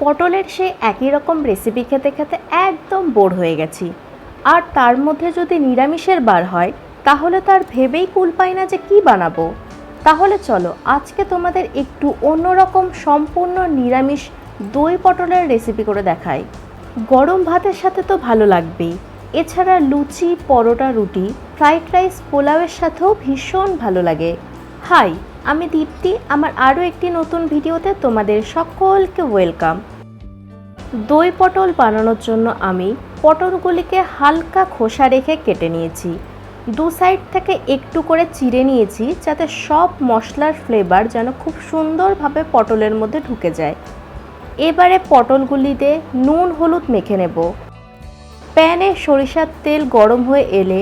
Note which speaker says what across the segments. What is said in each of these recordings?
Speaker 1: পটলের সেই একই রকম রেসিপি খেতে খেতে একদম বোর হয়ে গেছি। আর তার মধ্যে যদি নিরামিষের বার হয় তাহলে তো আর ভেবেই কুল পাই না যে কি বানাবো। তাহলে চলো আজকে তোমাদের একটু অন্যরকম সম্পূর্ণ নিরামিষ দই পটলের রেসিপি করে দেখাই। গরম ভাতের সাথে তো ভালো লাগবেই, এছাড়া লুচি, পরোটা, রুটি, ফ্রাইড রাইস, পোলাওয়ের সাথেও ভীষণ ভালো লাগে। হাই, আমি দীপ্তি। আমার আরও একটি নতুন ভিডিওতে তোমাদের সকলকে ওয়েলকাম। দই পটল বানানোর জন্য আমি পটলগুলিকে হালকা খোসা রেখে কেটে নিয়েছি। দু সাইড থেকে একটু করে চিড়ে নিয়েছি যাতে সব মশলার ফ্লেভার যেন খুব সুন্দরভাবে পটলের মধ্যে ঢুকে যায়। এবারে পটলগুলিতে নুন হলুদ মেখে নেব। প্যানে সরিষার তেল গরম হয়ে এলে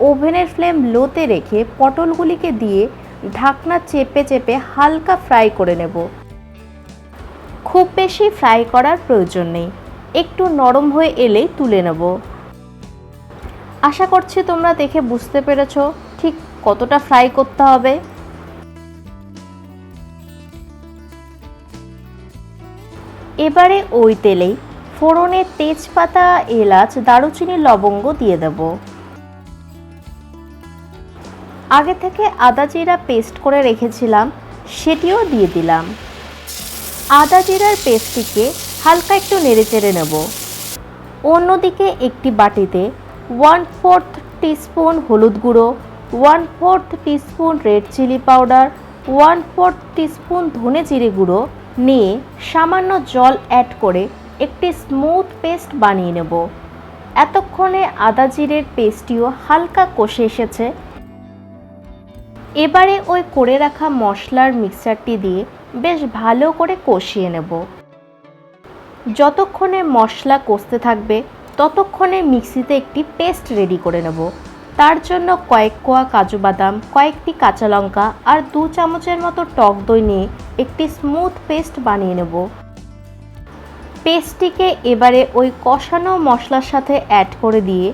Speaker 1: ওভেনের ফ্লেম লোতে রেখে পটলগুলিকে দিয়ে ঢাকনা চেপে চেপে হালকা ফ্রাই করে নেব। খুব বেশি ফ্রাই করার প্রয়োজন নেই, একটু নরম হয়ে এলেই তুলে নেব। আশা করছি তোমরা দেখে বুঝতে পেরেছো ঠিক কতটা ফ্রাই করতে হবে। এবারে ওই তেলেই ফোড়নে তেজপাতা, এলাচ, দারুচিনি, লবঙ্গ দিয়ে দেব। আগে থেকে আদা জিরা পেস্ট করে রেখেছিলাম সেটিও দিয়ে দিলাম। আদা জিরার পেস্টটিকে হালকা একটু নেড়েচেড়ে নেব। অন্যদিকে একটি বাটিতে 1/4 টিস্পুন হলুদ গুঁড়ো, 1/4 teaspoon red chili powder, 1/4 teaspoon ধনে জিরে গুঁড়ো নিয়ে সামান্য জল অ্যাড করে একটি স্মুথ পেস্ট বানিয়ে নেব। এতক্ষণে আদা জিরের পেস্টটিও হালকা কষে এসেছে। এবারে ওই করে রাখা মশলার মিক্সচারটি দিয়ে বেশ ভালো করে কষিয়ে নেব। যতক্ষণে মশলা কষতে থাকবে ততক্ষণে মিক্সিতে একটি পেস্ট রেডি করে নেব। তার জন্য কয়েক কোয়া কাজু বাদাম, কয়েকটি কাঁচা লঙ্কা আর 2 চামচের মতো টক দই নিয়ে একটি স্মুথ পেস্ট বানিয়ে নেব। পেস্টটিকে এবারে ওই কষানো মশলার সাথে অ্যাড করে দিয়ে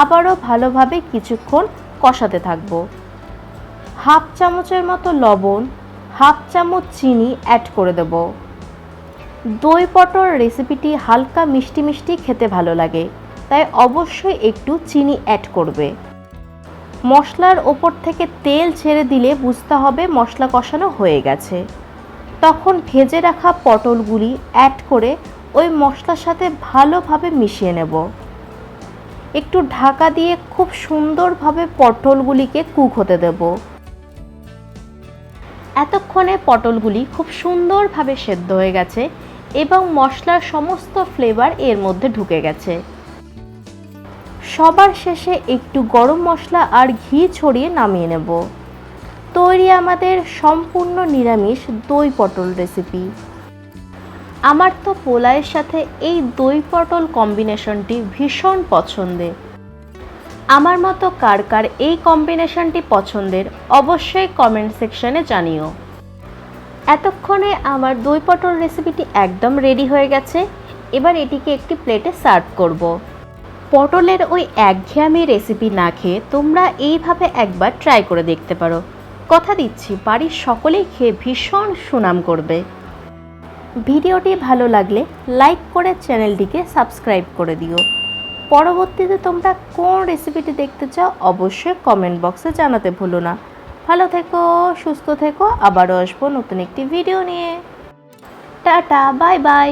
Speaker 1: আবারও ভালোভাবে কিছুক্ষণ কষাতে থাকব। হাফ চামচের মতো লবণ, হাফ চামচ চিনি অ্যাড করে দেব। দই পটল রেসিপিটি হালকা মিষ্টি মিষ্টি খেতে ভালো লাগে, তাই অবশ্যই একটু চিনি অ্যাড করবে। মশলার ওপর থেকে তেল ছেড়ে দিলে বুঝতে হবে মশলা কষানো হয়ে গেছে। তখন ভেজে রাখা পটলগুলি অ্যাড করে ওই মশলার সাথে ভালোভাবে মিশিয়ে নেব। একটু ঢাকা দিয়ে খুব সুন্দরভাবে পটলগুলিকে কুক হতে দেব। এতক্ষণে পটলগুলি খুব সুন্দরভাবে সেদ্ধ হয়ে গেছে এবং মশলার সমস্ত ফ্লেভার এর মধ্যে ঢুকে গেছে। সবার শেষে একটু গরম মশলা আর ঘি ছড়িয়ে নামিয়ে নেব। তৈরি আমাদের সম্পূর্ণ নিরামিষ দই পটল রেসিপি। আমার তো পোলাওয়ের সাথে এই দই পটল কম্বিনেশনটি ভীষণ পছন্দের। আমার মতো কার কার এই কম্বিনেশনটি পছন্দের অবশ্যই কমেন্ট সেকশনে জানিও। এতক্ষণে আমার দই পটল রেসিপিটি একদম রেডি হয়ে গেছে। এবার এটিকে একটি প্লেটে সার্ভ করব। পটলের ওই একঘেয়েমি রেসিপি না খেয়ে তোমরা এইভাবে একবার ট্রাই করে দেখতে পারো। কথা দিচ্ছি বাড়ির সকলেই খেয়ে ভীষণ সুনাম করবে। ভিডিওটি ভালো লাগলে লাইক করে চ্যানেলটিকে সাবস্ক্রাইব করে দিও। পরবর্তীতে তোমরা কোন রেসিপিটি দেখতে চাও অবশ্যই কমেন্ট বক্সে জানাতে ভুলো না। ভালো থেকো, সুস্থ থেকো, আবারও আসবো নতুন একটি ভিডিও নিয়ে। Tata, bye bye.